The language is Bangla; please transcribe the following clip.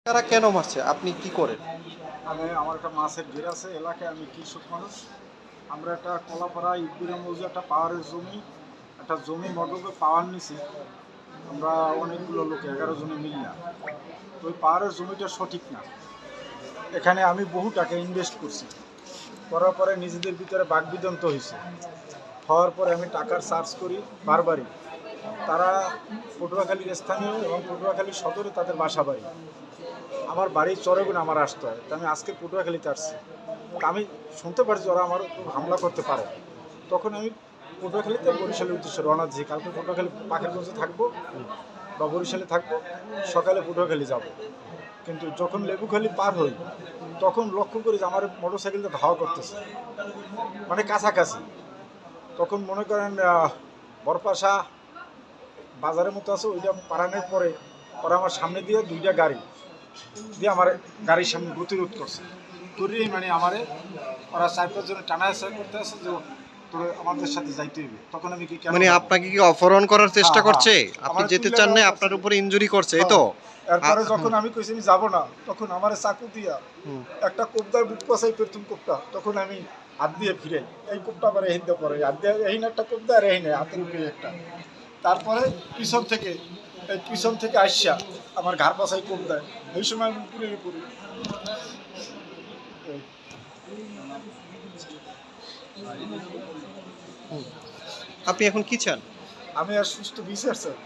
তারা কেন মারছে? আপনি কি করেন? আমার একটা মাছের ঘের আছে এলাকায়, আমি কৃষক মানুষ। আমরা একটা কলাপাড়া ইটবিরা মৌজা একটা পাওয়ারের জমি, একটা জমি মডেলকে পাওয়ার নিছি আমরা অনেকগুলো লোকে, 11 জনে মিলিয়া। তো ওই পাওয়ারের জমিটা সঠিক না। এখানে আমি বহু টাকা ইনভেস্ট করছি, করার পরে নিজেদের ভিতরে বাকবিতন্ত হয়েছে। হওয়ার পরে আমি টাকার সার্চ করি বারবারই। তারা পটুয়াখালীর স্থানীয় এবং পটুয়াখালী সদরে তাদের বাসা বাড়ি। আমার বাড়ির চরেগুনে আমার আসতে হয়, তা আমি আজকে পটুয়াখালীতে আসছি। তা আমি শুনতে পারছি ওরা আমার উপর হামলা করতে পারে। তখন আমি পটুয়াখালীতে বরিশালের উদ্দেশ্যে রওনা দিয়েছি। কালকে পটুয়াখালী পাখিরগঞ্জে থাকবো বা বরিশালে থাকবো, সকালে পটুয়াখালী যাব। কিন্তু যখন লেবুখালী পার হই তখন লক্ষ্য করি যে আমার মোটর সাইকেলটা ধাওয়া করতেছে, মানে কাছাকাছি। তখন মনে করেন বরপাশা বাজারের মতো আছে, ওইটা পারানোর পরে ওরা আমার সামনে দিয়ে দুইটা গাড়ি দিয়ে আমার গাড়ির সামনে গতিরোধ করছে। করেই মানে আমারে ওরা 4-5 জনে টানা আসা করতে আসে যে তোর আমাদের সাথে যাইতে হইবে। তখন আমি কি কেন মানে যাবো? আপনাকে কি অপহরণ করার চেষ্টা হ্যাঁ, করছে? আপনি আমার যেতে তুলে চান না, নেওয়া আপনার করছে। উপরে ইনজুরি করছে, এই হ্যাঁ, তো? এরপরে যখন আমি কইছি আমি যাবো না, তখন আমার চাকু দিয়া হুম। একটা কোপদার বুক পাশাই প্রথম কোপটা, তখন আমি হাত দিয়ে ফিরে এই কোপটা আবার এহিন দিয়ে পরে হাত দিয়ে এহিন একটা কোপদা আর এহিনে হাতের উপরে একটা। তারপরে পিছন থেকে আসিয়া আমার ঘাড় পাশাই কোপ দেয়। এই সময় আমি উপরে পড়ি। আপনি এখন কি চান? আমি আর সুস্থ বিচার স্যার।